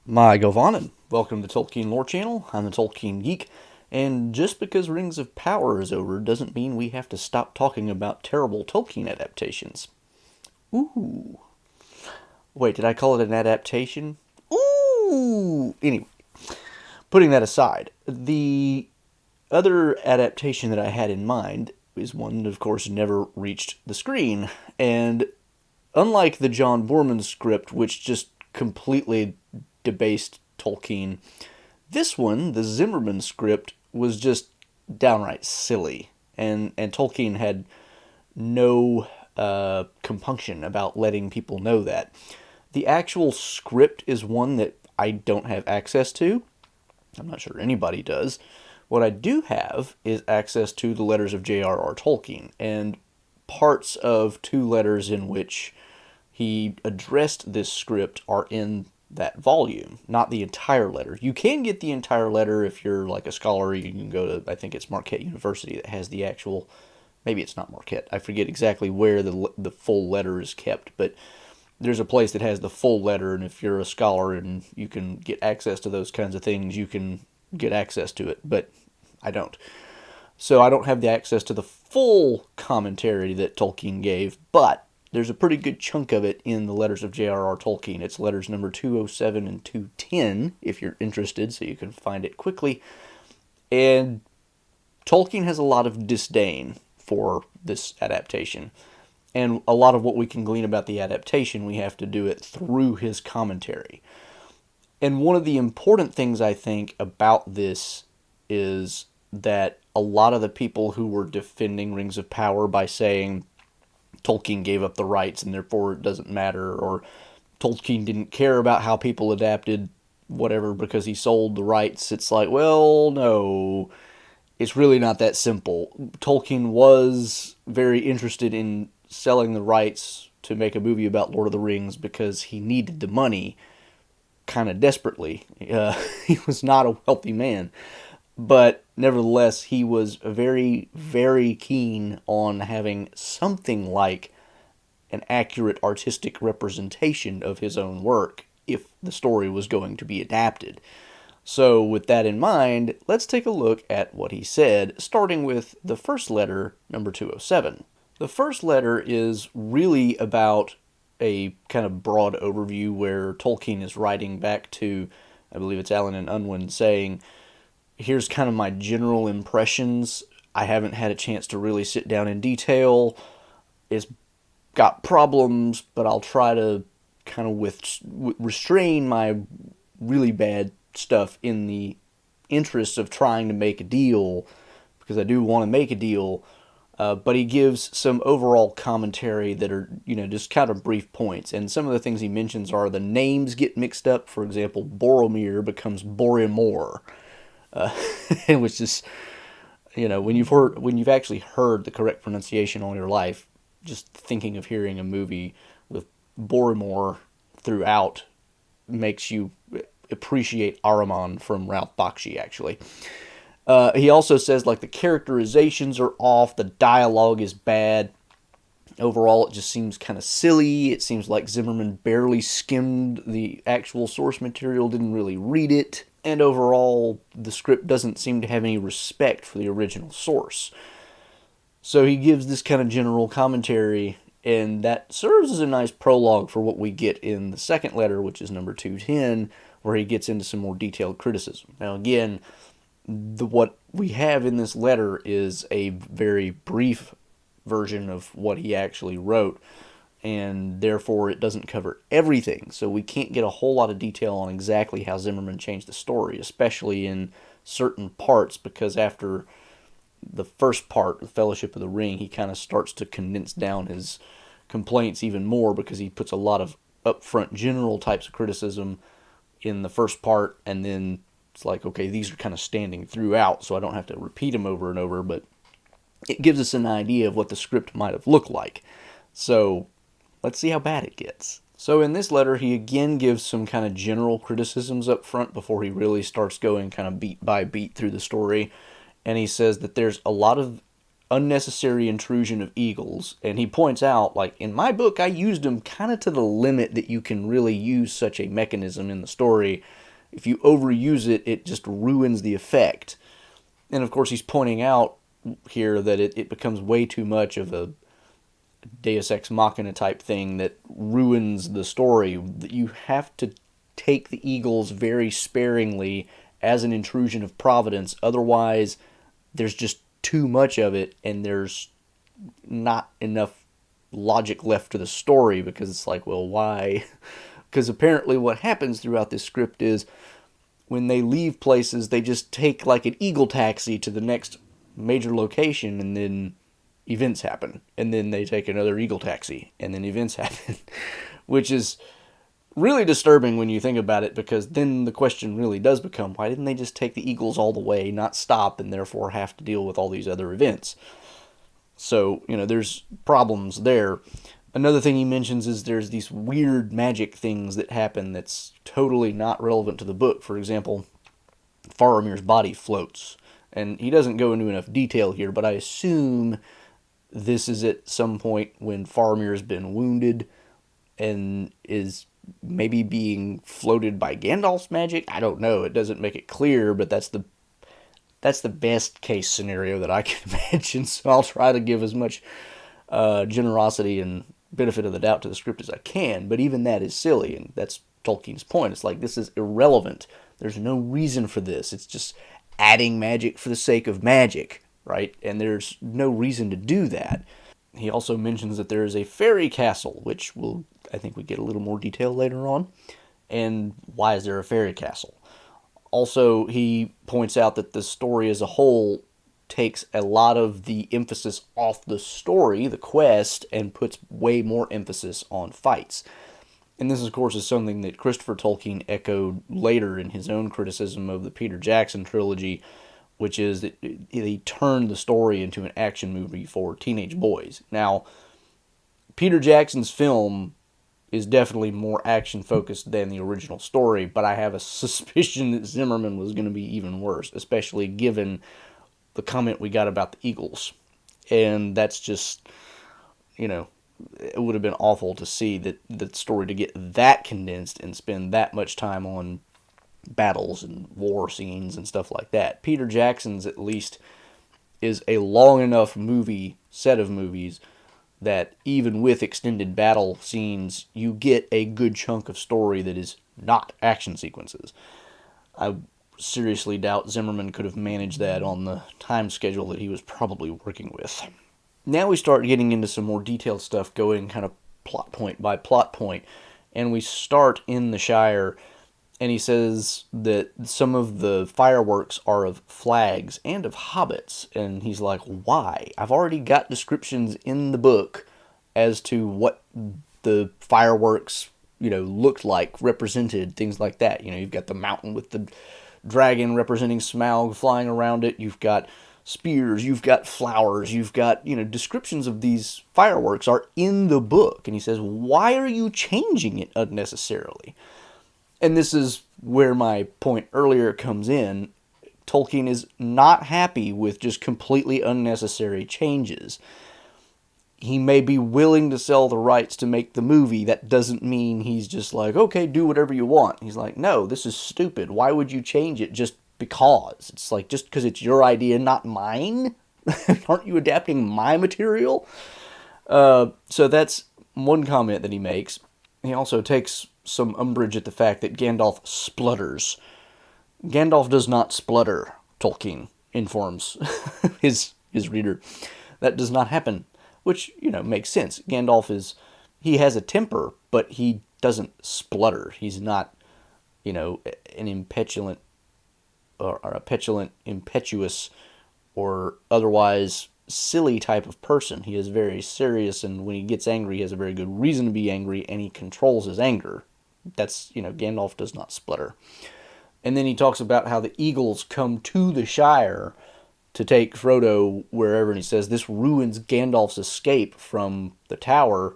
My Govanen. Welcome to the Tolkien Lore Channel. I'm the Tolkien Geek, and just because Rings of Power is over doesn't mean we have to stop talking about terrible Tolkien adaptations. Ooh. Wait, did I call it an adaptation? Ooh! Anyway, putting that aside, the other adaptation that I had in mind is one that, of course, never reached the screen, and unlike the John Boorman script, which just completely debased Tolkien, this one, the Zimmerman script, was just downright silly, and Tolkien had no compunction about letting people know that. The actual script is one that I don't have access to. I'm not sure anybody does. What I do have is access to the letters of J.R.R. Tolkien, and parts of two letters in which he addressed this script are in that volume, not the entire letter. You can get the entire letter if you're like a scholar. You can go to, I think it's Marquette University that has the actual, maybe it's not Marquette. I forget exactly where the full letter is kept, but there's a place that has the full letter, and if you're a scholar and you can get access to those kinds of things, you can get access to it, but I don't. So I don't have the access to the full commentary that Tolkien gave, but there's a pretty good chunk of it in the letters of J.R.R. Tolkien. It's letters number 207 and 210, if you're interested, so you can find it quickly. And Tolkien has a lot of disdain for this adaptation. And a lot of what we can glean about the adaptation, we have to do it through his commentary. And one of the important things I think about this is that a lot of the people who were defending Rings of Power by saying Tolkien gave up the rights and therefore it doesn't matter, or Tolkien didn't care about how people adapted whatever because he sold the rights. It's like, well, no, it's really not that simple. Tolkien was very interested in selling the rights to make a movie about Lord of the Rings because he needed the money kind of desperately. He was not a wealthy man. But nevertheless, he was very, very keen on having something like an accurate artistic representation of his own work if the story was going to be adapted. So, with that in mind, let's take a look at what he said, starting with the first letter, number 207. The first letter is really about a kind of broad overview where Tolkien is writing back to, I believe it's Allen and Unwin, saying, here's kind of my general impressions. I haven't had a chance to really sit down in detail. It's got problems, but I'll try to kind of restrain my really bad stuff in the interest of trying to make a deal, because I do want to make a deal. But he gives some overall commentary that are, just kind of brief points. And some of the things he mentions are the names get mixed up. For example, Boromir becomes Boromir. Which is, when you've actually heard the correct pronunciation all your life, just thinking of hearing a movie with Boromir throughout makes you appreciate Ahriman from Ralph Bakshi, actually. He also says, the characterizations are off, the dialogue is bad. Overall, it just seems kind of silly. It seems like Zimmerman barely skimmed the actual source material, didn't really read it. And overall, the script doesn't seem to have any respect for the original source. So he gives this kind of general commentary, and that serves as a nice prologue for what we get in the second letter, which is number 210, where he gets into some more detailed criticism. Now again, what we have in this letter is a very brief version of what he actually wrote, and therefore it doesn't cover everything. So we can't get a whole lot of detail on exactly how Zimmerman changed the story, especially in certain parts, because after the first part, The Fellowship of the Ring, he kind of starts to condense down his complaints even more, because he puts a lot of upfront general types of criticism in the first part, and then it's like, okay, these are kind of standing throughout, so I don't have to repeat them over and over, but it gives us an idea of what the script might have looked like. So let's see how bad it gets. So in this letter, he again gives some kind of general criticisms up front before he really starts going kind of beat by beat through the story. And he says that there's a lot of unnecessary intrusion of eagles. And he points out, like, in my book, I used them kind of to the limit that you can really use such a mechanism in the story. If you overuse it, it just ruins the effect. And of course, he's pointing out here that it becomes way too much of a Deus Ex Machina type thing that ruins the story. That you have to take the eagles very sparingly as an intrusion of providence. Otherwise, there's just too much of it, and there's not enough logic left to the story, because it's like, well, why? Because apparently what happens throughout this script is when they leave places, they just take like an eagle taxi to the next major location, and then events happen. And then they take another eagle taxi, and then events happen. Which is really disturbing when you think about it, because then the question really does become, why didn't they just take the eagles all the way, not stop, and therefore have to deal with all these other events? So, there's problems there. Another thing he mentions is there's these weird magic things that happen that's totally not relevant to the book. For example, Faramir's body floats. And he doesn't go into enough detail here, but I assume this is at some point when Faramir's been wounded and is maybe being floated by Gandalf's magic. I don't know. It doesn't make it clear, but that's the best case scenario that I can imagine. So I'll try to give as much generosity and benefit of the doubt to the script as I can. But even that is silly, and that's Tolkien's point. It's like, this is irrelevant. There's no reason for this. It's just adding magic for the sake of magic, right? And there's no reason to do that. He also mentions that there is a fairy castle, which I think we get a little more detail later on. And why is there a fairy castle? Also, he points out that the story as a whole takes a lot of the emphasis off the story, the quest, and puts way more emphasis on fights. And this, of course, is something that Christopher Tolkien echoed later in his own criticism of the Peter Jackson trilogy, which is that he turned the story into an action movie for teenage boys. Now, Peter Jackson's film is definitely more action-focused than the original story, but I have a suspicion that Zimmerman was going to be even worse, especially given the comment we got about the Eagles. And that's just, it would have been awful to see that the story to get that condensed and spend that much time on battles and war scenes and stuff like that. Peter Jackson's, at least, is a long enough set of movies that even with extended battle scenes, you get a good chunk of story that is not action sequences. I seriously doubt Zimmerman could have managed that on the time schedule that he was probably working with. Now we start getting into some more detailed stuff, going kind of plot point by plot point, and we start in the Shire, and he says that some of the fireworks are of flags and of hobbits, and he's like, why? I've already got descriptions in the book as to what the fireworks, looked like, represented, things like that. You've got the mountain with the dragon representing Smaug flying around it, you've got spears, you've got flowers, you've got, descriptions of these fireworks are in the book. And he says, why are you changing it unnecessarily? And this is where my point earlier comes in. Tolkien is not happy with just completely unnecessary changes. He may be willing to sell the rights to make the movie. That doesn't mean he's just like, okay, do whatever you want. He's like, no, this is stupid. Why would you change it just because? It's like, just because it's your idea, not mine? Aren't you adapting my material? So that's one comment that he makes. He also takes some umbrage at the fact that Gandalf splutters. Gandalf does not splutter, Tolkien informs his reader. That does not happen, which, makes sense. Gandalf he has a temper, but he doesn't splutter. He's not, an impetulant or a petulant, impetuous, or otherwise silly type of person. He is very serious, and when he gets angry, he has a very good reason to be angry, and he controls his anger. That's, Gandalf does not splutter. And then he talks about how the eagles come to the Shire to take Frodo wherever, and he says this ruins Gandalf's escape from the Tower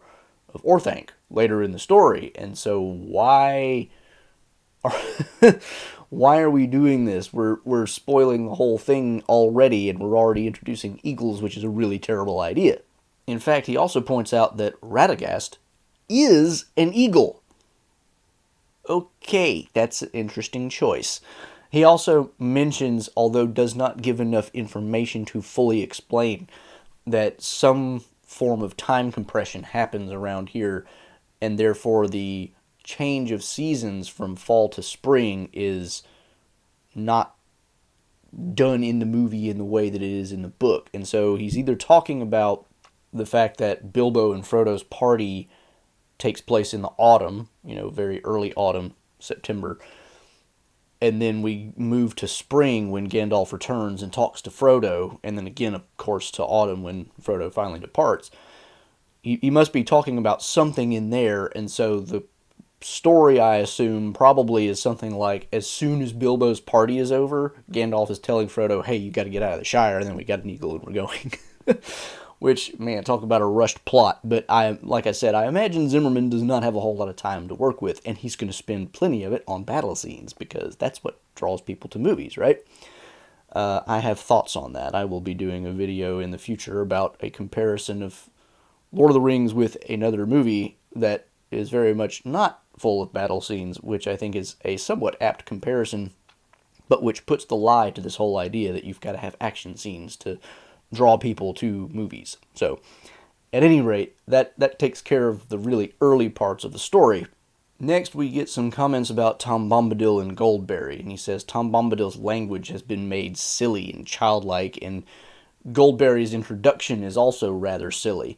of Orthanc later in the story. And so why Why are we doing this? We're spoiling the whole thing already, and we're already introducing eagles, which is a really terrible idea. In fact, he also points out that Radagast is an eagle. Okay, that's an interesting choice. He also mentions, although does not give enough information to fully explain, that some form of time compression happens around here, and therefore the change of seasons from fall to spring is not done in the movie in the way that it is in the book. And so he's either talking about the fact that Bilbo and Frodo's party takes place in the autumn, very early autumn, September, and then we move to spring when Gandalf returns and talks to Frodo, and then again, of course, to autumn when Frodo finally departs. He must be talking about something in there, and so the story, I assume, probably is something like, as soon as Bilbo's party is over, Gandalf is telling Frodo, hey, you got to get out of the Shire, and then we got an eagle and we're going. Which, man, talk about a rushed plot. But like I said, I imagine Zimmerman does not have a whole lot of time to work with, and he's going to spend plenty of it on battle scenes, because that's what draws people to movies, right? I have thoughts on that. I will be doing a video in the future about a comparison of Lord of the Rings with another movie that is very much not full of battle scenes, which I think is a somewhat apt comparison, but which puts the lie to this whole idea that you've got to have action scenes to draw people to movies. So, at any rate, that takes care of the really early parts of the story. Next, we get some comments about Tom Bombadil and Goldberry, and he says Tom Bombadil's language has been made silly and childlike, and Goldberry's introduction is also rather silly.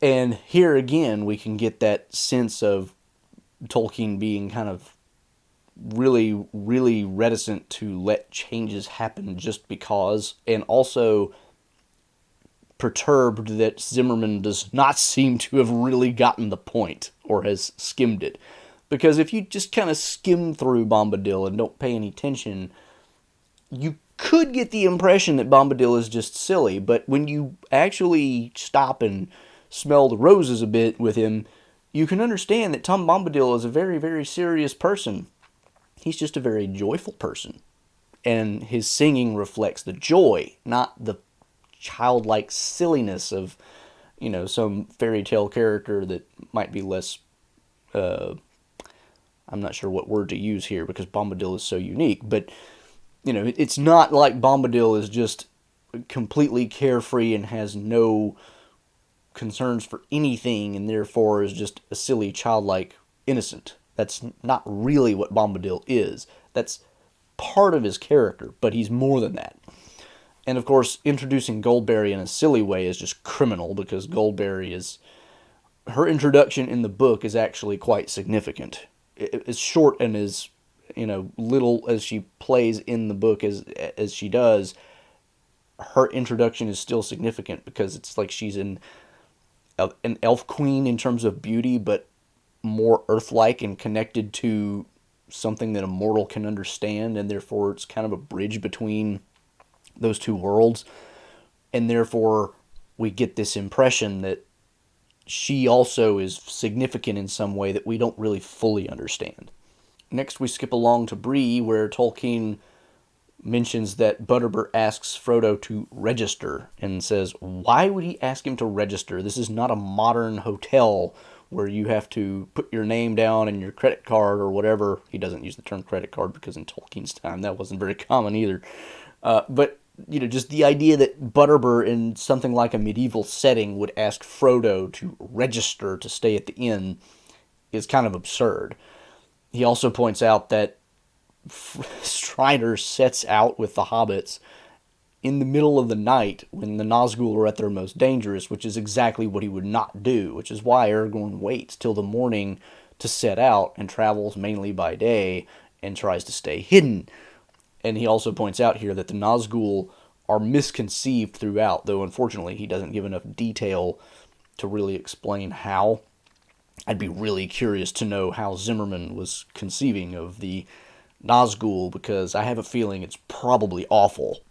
And here again, we can get that sense of Tolkien being kind of really, really reticent to let changes happen just because, and also perturbed that Zimmerman does not seem to have really gotten the point, or has skimmed it. Because if you just kind of skim through Bombadil and don't pay any attention, you could get the impression that Bombadil is just silly, but when you actually stop and smell the roses a bit with him, you can understand that Tom Bombadil is a very, very serious person. He's just a very joyful person. And his singing reflects the joy, not the childlike silliness of, some fairy tale character that might be less, I'm not sure what word to use here because Bombadil is so unique, but, it's not like Bombadil is just completely carefree and has no concerns for anything and therefore is just a silly, childlike innocent. That's not really what Bombadil is. That's part of his character, but he's more than that. And of course, introducing Goldberry in a silly way is just criminal, because Goldberry is... her introduction in the book is actually quite significant. As short and as, little as she plays in the book as she does, her introduction is still significant, because it's like she's an elf queen in terms of beauty, but more earth-like and connected to something that a mortal can understand, and therefore it's kind of a bridge between those two worlds, and therefore we get this impression that she also is significant in some way that we don't really fully understand. Next, we skip along to Bree, where Tolkien mentions that Butterbur asks Frodo to register, and says, why would he ask him to register? This is not a modern hotel where you have to put your name down and your credit card or whatever. He doesn't use the term credit card because in Tolkien's time that wasn't very common either. But, just the idea that Butterbur in something like a medieval setting would ask Frodo to register to stay at the inn is kind of absurd. He also points out that Strider sets out with the hobbits in the middle of the night when the Nazgul are at their most dangerous, which is exactly what he would not do, which is why Aragorn waits till the morning to set out and travels mainly by day and tries to stay hidden. And he also points out here that the Nazgul are misconceived throughout, though unfortunately he doesn't give enough detail to really explain how. I'd be really curious to know how Zimmerman was conceiving of the Nazgul, because I have a feeling it's probably awful.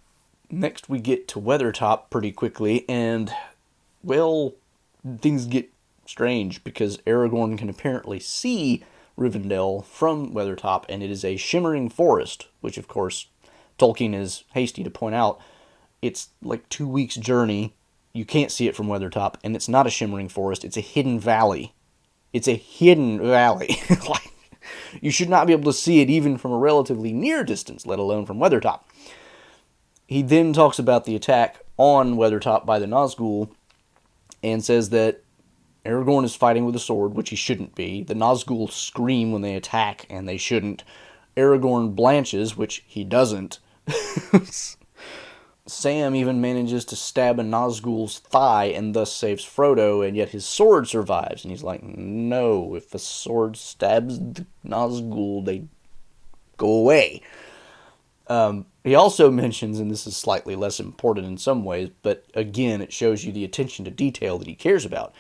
Next, we get to Weathertop pretty quickly, and, well, things get strange, because Aragorn can apparently see Rivendell from Weathertop, and it is a shimmering forest, which of course Tolkien is hasty to point out. It's like 2 weeks' journey. You can't see it from Weathertop, and it's not a shimmering forest. It's a hidden valley. It's a hidden valley. Like, you should not be able to see it even from a relatively near distance, let alone from Weathertop. He then talks about the attack on Weathertop by the Nazgul and says that Aragorn is fighting with a sword, which he shouldn't be. The Nazgul scream when they attack, and they shouldn't. Aragorn blanches, which he doesn't. Sam even manages to stab a Nazgul's thigh and thus saves Frodo, and yet his sword survives. And he's like, no, if a sword stabs the Nazgul, they go away. He also mentions, and this is slightly less important in some ways, but again, it shows you the attention to detail that he cares about.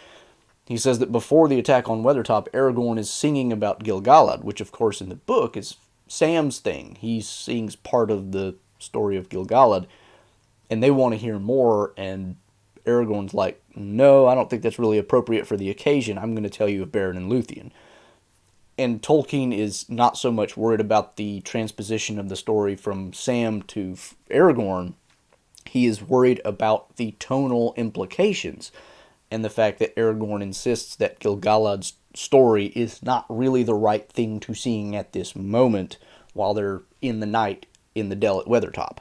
He says that before the attack on Weathertop, Aragorn is singing about Gil-galad, which of course in the book is Sam's thing. He sings part of the story of Gil-galad, and they want to hear more, and Aragorn's like, no, I don't think that's really appropriate for the occasion. I'm going to tell you of Beren and Luthien. And Tolkien is not so much worried about the transposition of the story from Sam to Aragorn. He is worried about the tonal implications and the fact that Aragorn insists that Gil-galad's story is not really the right thing to sing at this moment while they're in the night in the dell at Weathertop.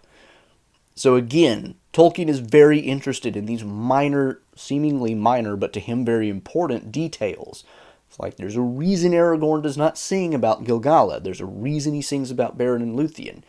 So again, Tolkien is very interested in these minor, seemingly minor, but to him very important details. It's like there's a reason Aragorn does not sing about Gil-galad. There's a reason he sings about Beren and Luthien.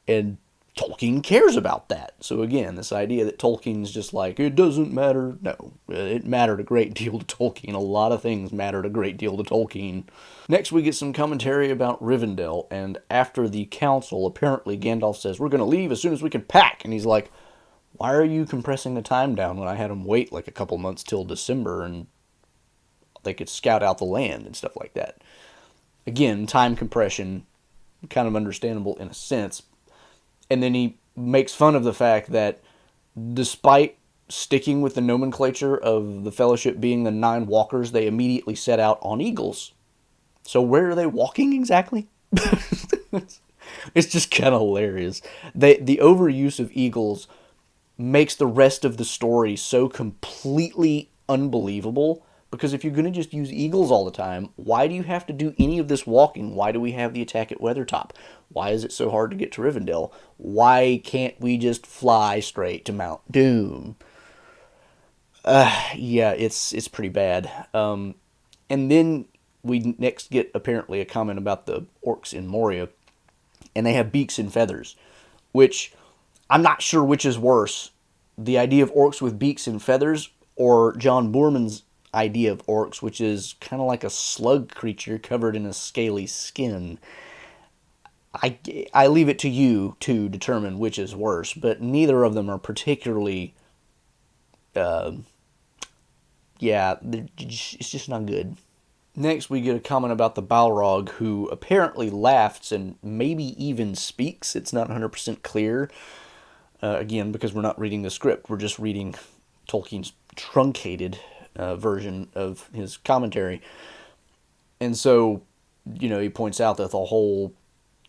And Tolkien cares about that. So again, this idea that Tolkien's just like, it doesn't matter. No, it mattered a great deal to Tolkien. A lot of things mattered a great deal to Tolkien. Next, we get some commentary about Rivendell, and after the council, apparently Gandalf says, we're going to leave as soon as we can pack. And he's like, why are you compressing the time down when I had him wait like a couple months till December and they could scout out the land and stuff like that? Again, time compression, kind of understandable in a sense. And then he makes fun of the fact that despite sticking with the nomenclature of the Fellowship being the 9 walkers, they immediately set out on eagles. So where are they walking exactly? It's just kind of hilarious. The overuse of eagles makes the rest of the story so completely unbelievable, because if you're going to just use eagles all the time, why do you have to do any of this walking? Why do we have the attack at Weathertop? Why is it so hard to get to Rivendell? Why can't we just fly straight to Mount Doom? Yeah, it's pretty bad. And then we next get apparently a comment about the orcs in Moria, and they have beaks and feathers, which I'm not sure which is worse, the idea of orcs with beaks and feathers, or John Boorman's idea of orcs, which is kind of like a slug creature covered in a scaly skin. I leave it to you to determine which is worse, but neither of them are particularly, it's just not good. Next, we get a comment about the Balrog, who apparently laughs and maybe even speaks. It's not 100% clear. Again, because we're not reading the script. We're just reading Tolkien's truncated version of his commentary. And so, he points out that the whole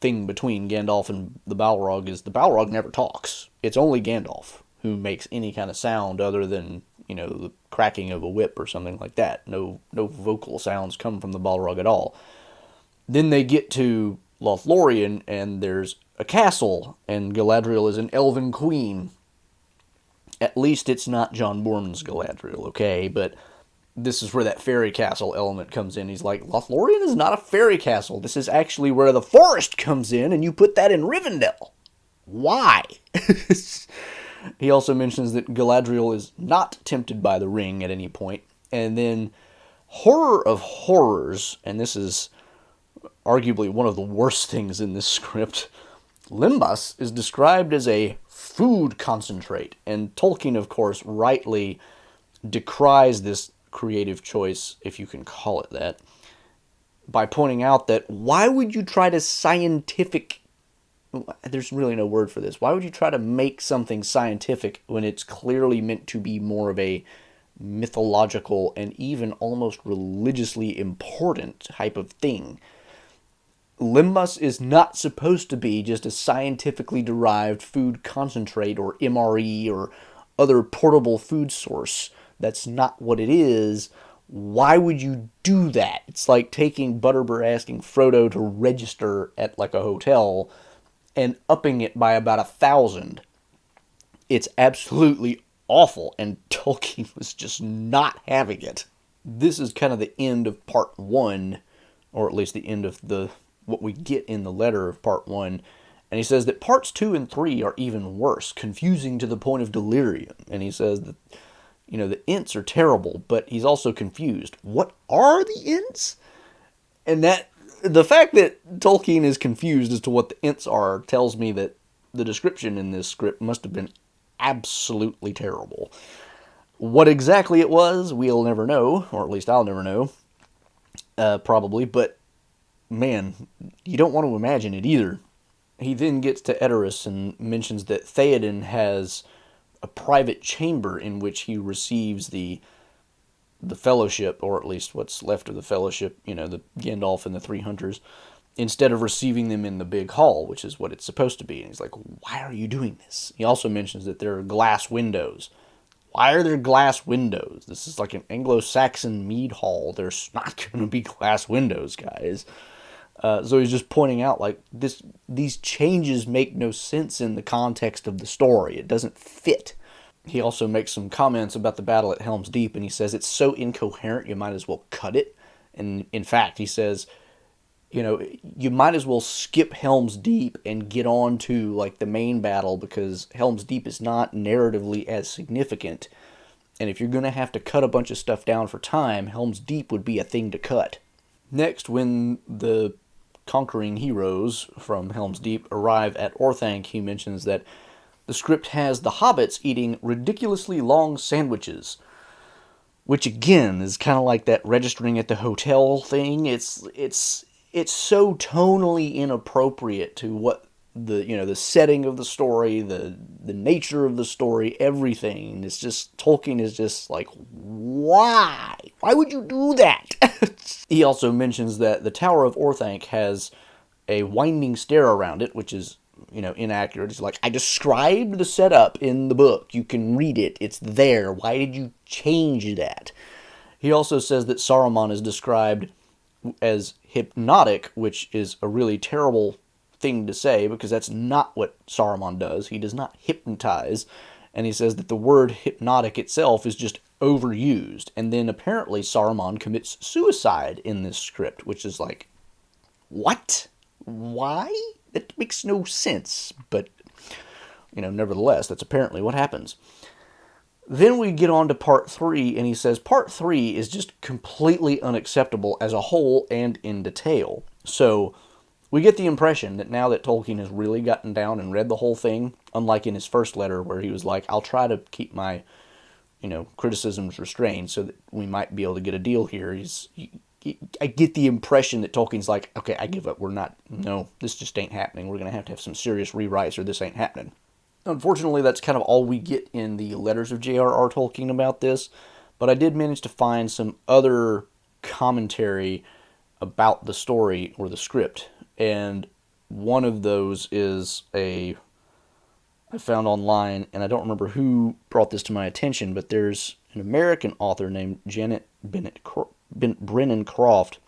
thing between Gandalf and the Balrog is the Balrog never talks. It's only Gandalf who makes any kind of sound other than, the cracking of a whip or something like that. No vocal sounds come from the Balrog at all. Then they get to Lothlorien, and there's a castle, and Galadriel is an elven queen. At least it's not John Boorman's Galadriel, okay? But this is where that fairy castle element comes in. He's like, Lothlorien is not a fairy castle. This is actually where the forest comes in, and you put that in Rivendell. Why? He also mentions that Galadriel is not tempted by the ring at any point. And then, horror of horrors, and this is arguably one of the worst things in this script, Lambastes is described as a food concentrate. And Tolkien, of course, rightly decries this creative choice, if you can call it that, by pointing out that why would you try to there's really no word for this. Why would you try to make something scientific when it's clearly meant to be more of a mythological and even almost religiously important type of thing. Lambastes is not supposed to be just a scientifically derived food concentrate or MRE or other portable food source. That's not what it is. Why would you do that? It's like taking Butterbur asking Frodo to register at like a hotel and upping it by about 1,000. It's absolutely awful, and Tolkien was just not having it. This is kind of the end of part one, or at least the end of the what we get in the letter of part one. And he says that parts 2 and 3 are even worse, confusing to the point of delirium. And he says that, the Ents are terrible, but he's also confused. What are the Ents? And that the fact that Tolkien is confused as to what the Ents are tells me that the description in this script must have been absolutely terrible. What exactly it was, we'll never know, or at least I'll never know, probably, but man, you don't want to imagine it either. He then gets to Edoras and mentions that Theoden has a private chamber in which he receives the fellowship, or at least what's left of the fellowship, the Gandalf and the Three Hunters, instead of receiving them in the big hall, which is what it's supposed to be. And he's like, why are you doing this? He also mentions that there are glass windows. Why are there glass windows? This is like an Anglo-Saxon mead hall. There's not going to be glass windows, guys. So he's just pointing out, like, these changes make no sense in the context of the story. It doesn't fit. He also makes some comments about the battle at Helm's Deep, and he says it's so incoherent you might as well cut it. And in fact, he says, you might as well skip Helm's Deep and get on to, like, the main battle, because Helm's Deep is not narratively as significant. And if you're going to have to cut a bunch of stuff down for time, Helm's Deep would be a thing to cut. Next, when the conquering heroes from Helm's Deep arrive at Orthanc, he mentions that the script has the hobbits eating ridiculously long sandwiches, which again is kind of like that registering at the hotel thing. It's so tonally inappropriate to what the setting of the story, the nature of the story, everything. It's just, Tolkien is just like, why would you do that? He also mentions that the Tower of Orthanc has a winding stair around it, which is inaccurate. It's like, I described the setup in the book. You can read it. It's there. Why did you change that? He also says that Saruman is described as hypnotic, which is a really terrible thing to say, because that's not what Saruman does. He does not hypnotize. And he says that the word hypnotic itself is just overused. And then apparently Saruman commits suicide in this script, which is like, what? Why? That makes no sense. But, nevertheless, that's apparently what happens. Then we get on to part 3, and he says part 3 is just completely unacceptable as a whole and in detail. So we get the impression that now that Tolkien has really gotten down and read the whole thing, unlike in his first letter where he was like, I'll try to keep my, criticisms restrained so that we might be able to get a deal here. I get the impression that Tolkien's like, okay, I give up. This just ain't happening. We're going to have some serious rewrites or this ain't happening. Unfortunately, that's kind of all we get in the letters of J.R.R. Tolkien about this, but I did manage to find some other commentary about the story or the script, and one of those is I found online, and I don't remember who brought this to my attention, but there's an American author named Janet Brennan Croft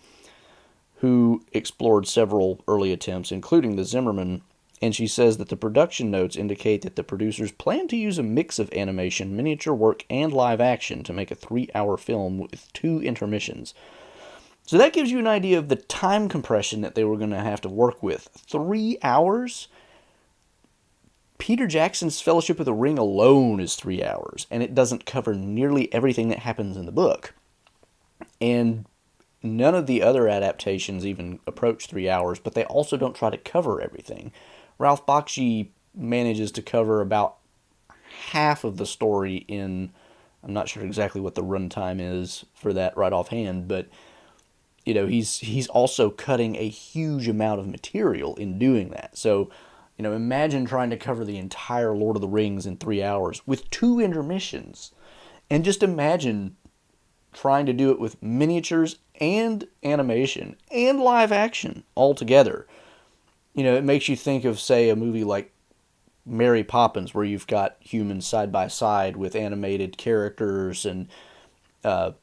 who explored several early attempts, including the Zimmerman. And she says that the production notes indicate that the producers plan to use a mix of animation, miniature work, and live action to make a 3-hour film with 2 intermissions. So that gives you an idea of the time compression that they were going to have to work with. 3 hours? Peter Jackson's Fellowship of the Ring alone is 3 hours, and it doesn't cover nearly everything that happens in the book. And none of the other adaptations even approach 3 hours, but they also don't try to cover everything. Ralph Bakshi manages to cover about half of the story in, I'm not sure exactly what the runtime is for that right offhand, but he's also cutting a huge amount of material in doing that. So, imagine trying to cover the entire Lord of the Rings in 3 hours with 2 intermissions. And just imagine trying to do it with miniatures and animation and live action all together. It makes you think of, say, a movie like Mary Poppins, where you've got humans side by side with animated characters and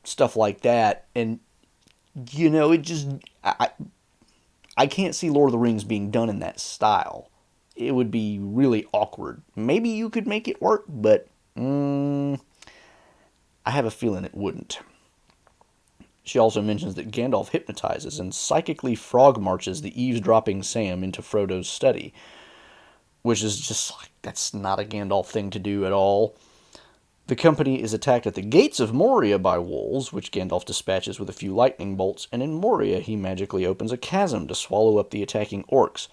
stuff like that. And, it just. I can't see Lord of the Rings being done in that style. It would be really awkward. Maybe you could make it work, but I have a feeling it wouldn't. She also mentions that Gandalf hypnotizes and psychically frog marches the eavesdropping Sam into Frodo's study, which is just like, that's not a Gandalf thing to do at all. The company is attacked at the gates of Moria by wolves, which Gandalf dispatches with a few lightning bolts, and in Moria he magically opens a chasm to swallow up the attacking orcs,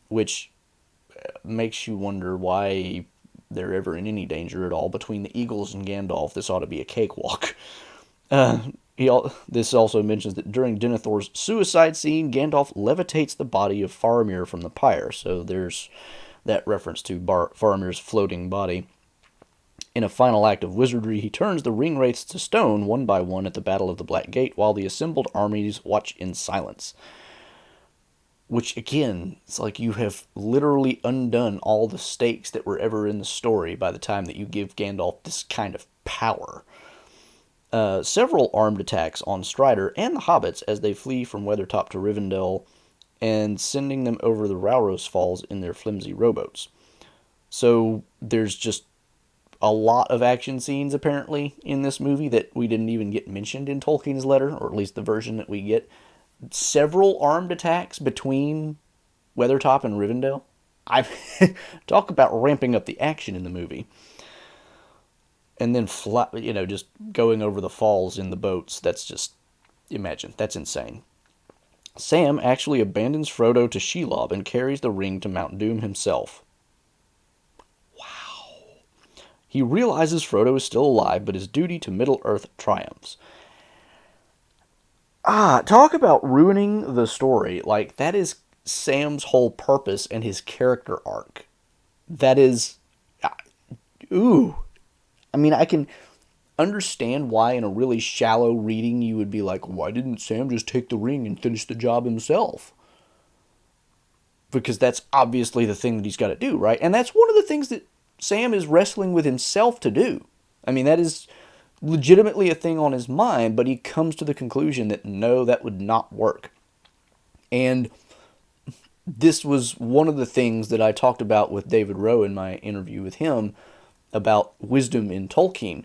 which makes you wonder why they're ever in any danger at all. Between the eagles and Gandalf, this ought to be a cakewalk. This also mentions that during Denethor's suicide scene, Gandalf levitates the body of Faramir from the pyre, so there's that reference to Faramir's floating body. In a final act of wizardry, he turns the ring wraiths to stone one by one at the Battle of the Black Gate, while the assembled armies watch in silence. Which, again, it's like you have literally undone all the stakes that were ever in the story by the time that you give Gandalf this kind of power. Several armed attacks on Strider and the hobbits as they flee from Weathertop to Rivendell, and sending them over the Rauros Falls in their flimsy rowboats. So there's just a lot of action scenes, apparently, in this movie that we didn't even get mentioned in Tolkien's letter, or at least the version that we get. Several armed attacks between Weathertop and Rivendell. Talk about ramping up the action in the movie. And then, just going over the falls in the boats. That's just, imagine, that's insane. Sam actually abandons Frodo to Shelob and carries the ring to Mount Doom himself. He realizes Frodo is still alive, but his duty to Middle-earth triumphs. Talk about ruining the story. Like, that is Sam's whole purpose and his character arc. That is... I mean, I can understand why in a really shallow reading you would be like, why didn't Sam just take the ring and finish the job himself? Because that's obviously the thing that he's got to do, right? And that's one of the things that Sam is wrestling with himself to do. I mean, that is legitimately a thing on his mind, but he comes to the conclusion that no, that would not work. And this was one of the things that I talked about with David Rowe in my interview with him about wisdom in Tolkien.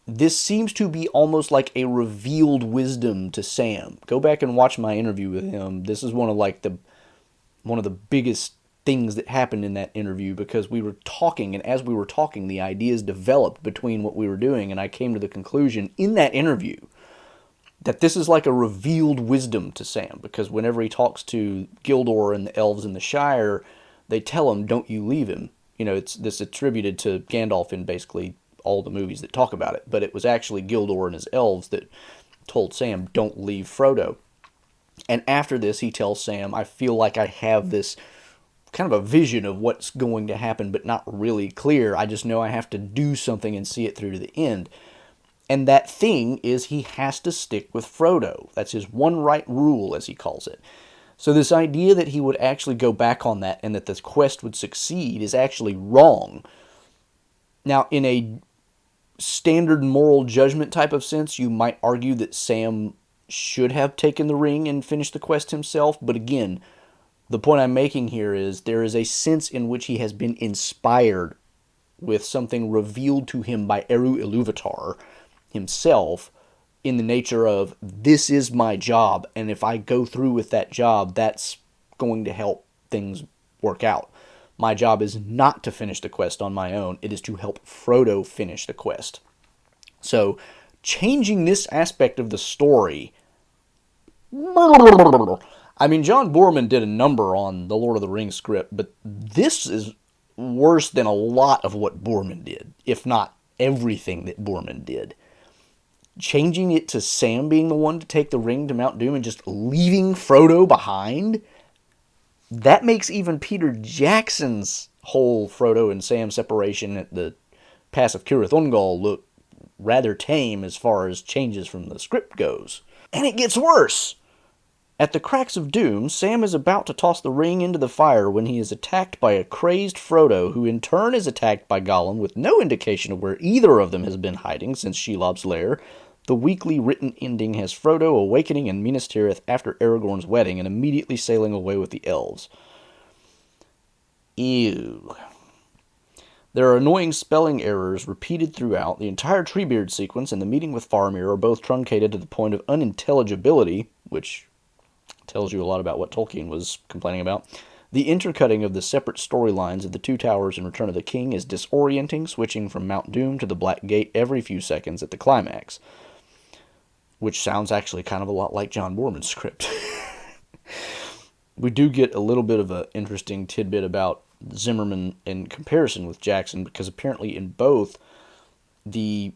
This seems to be almost like a revealed wisdom to Sam. Go back and watch my interview with him. This is one of the biggest things that happened in that interview, because we were talking, and as we were talking, the ideas developed between what we were doing, and I came to the conclusion in that interview that this is like a revealed wisdom to Sam, because whenever he talks to Gildor and the elves in the Shire, they tell him, don't you leave him. It's this attributed to Gandalf in basically all the movies that talk about it, but it was actually Gildor and his elves that told Sam, don't leave Frodo. And after this, he tells Sam, I feel like I have this kind of a vision of what's going to happen, but not really clear. I just know I have to do something and see it through to the end. And that thing is he has to stick with Frodo. That's his one right rule, as he calls it. So this idea that he would actually go back on that and that this quest would succeed is actually wrong. Now, in a standard moral judgment type of sense, you might argue that Sam should have taken the ring and finished the quest himself, but again, the point I'm making here is there is a sense in which he has been inspired with something revealed to him by Eru Ilúvatar himself, in the nature of, this is my job, and if I go through with that job, that's going to help things work out. My job is not to finish the quest on my own, it is to help Frodo finish the quest. So, changing this aspect of the story... I mean, John Boorman did a number on the Lord of the Rings script, but this is worse than a lot of what Boorman did, if not everything that Boorman did. Changing it to Sam being the one to take the ring to Mount Doom and just leaving Frodo behind, that makes even Peter Jackson's whole Frodo and Sam separation at the Pass of Cirith Ungol look rather tame as far as changes from the script goes. And it gets worse! At the cracks of doom, Sam is about to toss the ring into the fire when he is attacked by a crazed Frodo, who in turn is attacked by Gollum with no indication of where either of them has been hiding since Shelob's lair. The weakly written ending has Frodo awakening in Minas Tirith after Aragorn's wedding and immediately sailing away with the elves. Ew. There are annoying spelling errors repeated throughout. The entire Treebeard sequence and the meeting with Faramir are both truncated to the point of unintelligibility, which tells you a lot about what Tolkien was complaining about. The intercutting of the separate storylines of the Two Towers and Return of the King is disorienting, switching from Mount Doom to the Black Gate every few seconds at the climax. Which sounds actually kind of a lot like John Boorman's script. We do get a little bit of an interesting tidbit about Zimmerman in comparison with Jackson, because apparently in both, the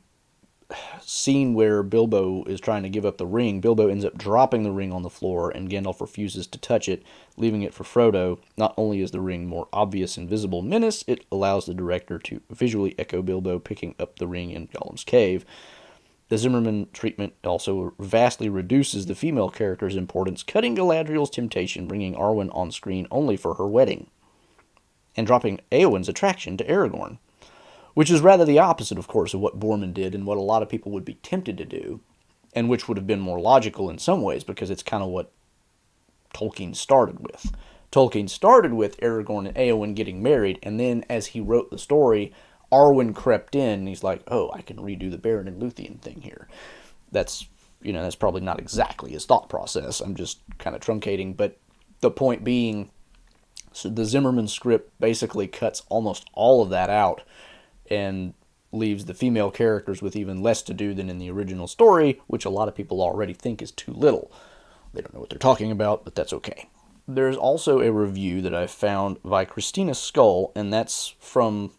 scene where Bilbo is trying to give up the ring, Bilbo ends up dropping the ring on the floor, and Gandalf refuses to touch it, leaving it for Frodo. Not only is the ring more obvious and visible menace, it allows the director to visually echo Bilbo picking up the ring in Gollum's cave. The Zimmerman treatment also vastly reduces the female character's importance, cutting Galadriel's temptation, bringing Arwen on screen only for her wedding, and dropping Eowyn's attraction to Aragorn. Which is rather the opposite, of course, of what Boorman did and what a lot of people would be tempted to do, and which would have been more logical in some ways, because it's kind of what Tolkien started with. Tolkien started with Aragorn and Eowyn getting married, and then as he wrote the story, Arwen crept in, and he's like, oh, I can redo the Beren and Luthien thing here. That's probably not exactly his thought process. I'm just kind of truncating, but the point being, so the Zimmerman script basically cuts almost all of that out, and leaves the female characters with even less to do than in the original story, which a lot of people already think is too little. They don't know what they're talking about, but that's okay. There's also a review that I found by Christina Skull, and that's from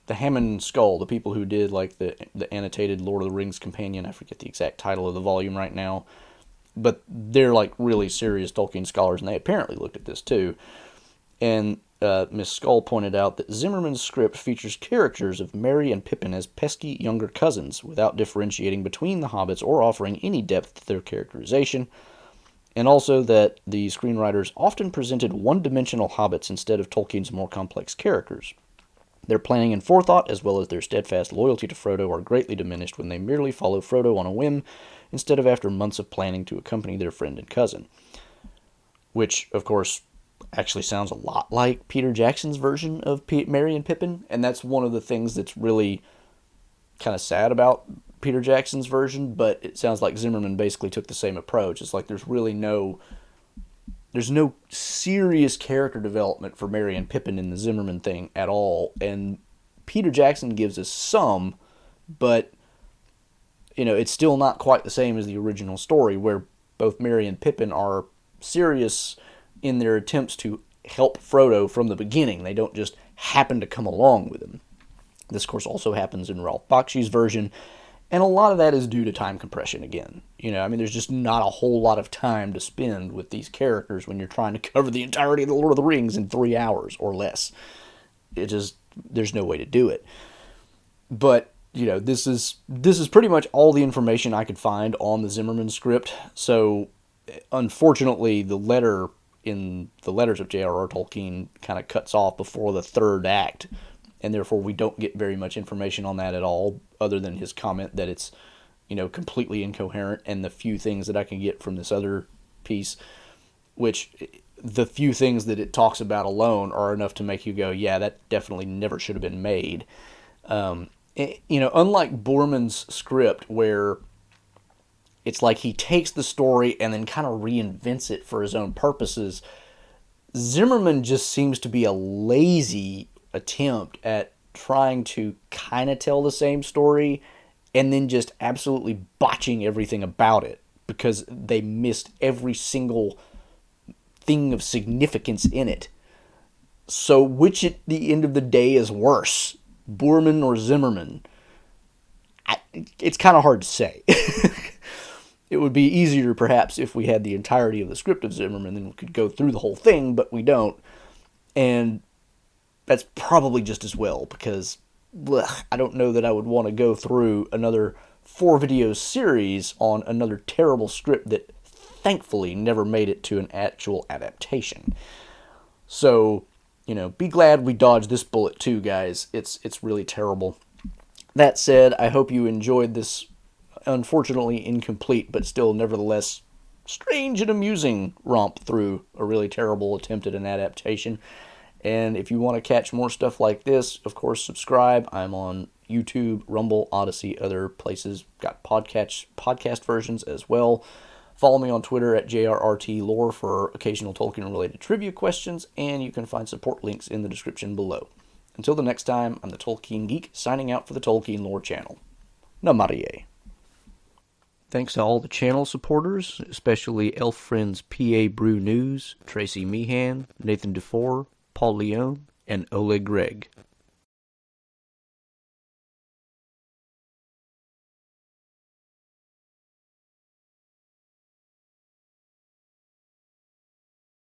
the Hammond Skull, the people who did like the annotated Lord of the Rings companion. I forget the exact title of the volume right now, but they're like really serious Tolkien scholars, and they apparently looked at this too. And Miss Skull pointed out that Zimmerman's script features characters of Merry and Pippin as pesky younger cousins, without differentiating between the hobbits or offering any depth to their characterization, and also that the screenwriters often presented one-dimensional hobbits instead of Tolkien's more complex characters. Their planning and forethought, as well as their steadfast loyalty to Frodo, are greatly diminished when they merely follow Frodo on a whim, instead of after months of planning to accompany their friend and cousin. Which, of course, actually sounds a lot like Peter Jackson's version of Merry and Pippin, and that's one of the things that's really kind of sad about Peter Jackson's version, but it sounds like Zimmerman basically took the same approach. It's like there's no serious character development for Merry and Pippin in the Zimmerman thing at all, and Peter Jackson gives us some, but it's still not quite the same as the original story, where both Merry and Pippin are serious in their attempts to help Frodo from the beginning. They don't just happen to come along with him. This, of course, also happens in Ralph Bakshi's version, and a lot of that is due to time compression again. There's just not a whole lot of time to spend with these characters when you're trying to cover the entirety of the Lord of the Rings in 3 hours or less. There's no way to do it. But, this is pretty much all the information I could find on the Zimmerman script, so unfortunately the letter in the letters of J.R.R. Tolkien kind of cuts off before the third act, and therefore we don't get very much information on that at all, other than his comment that it's, completely incoherent, and the few things that I can get from this other piece, which the few things that it talks about alone are enough to make you go, yeah, that definitely never should have been made. Unlike Boorman's script, where it's like he takes the story and then kind of reinvents it for his own purposes, Zimmerman just seems to be a lazy attempt at trying to kind of tell the same story and then just absolutely botching everything about it, because they missed every single thing of significance in it. So which at the end of the day is worse, Boorman or Zimmerman? It's kind of hard to say. It would be easier, perhaps, if we had the entirety of the script of Zimmerman, then we could go through the whole thing, but we don't. And that's probably just as well, because I don't know that I would want to go through another 4-video series on another terrible script that thankfully never made it to an actual adaptation. So, be glad we dodged this bullet too, guys. It's really terrible. That said, I hope you enjoyed this unfortunately incomplete, but still nevertheless strange and amusing romp through a really terrible attempt at an adaptation. And if you want to catch more stuff like this, of course, subscribe. I'm on YouTube, Rumble, Odyssey, other places. Got podcast versions as well. Follow me on Twitter at JRRTLore for occasional Tolkien-related trivia questions, and you can find support links in the description below. Until the next time, I'm the Tolkien Geek, signing out for the Tolkien Lore channel. Namarie. Thanks to all the channel supporters, especially Elf Friends PA Brew News, Tracy Meehan, Nathan DeFore, Paul Leone, and Oleg Gregg.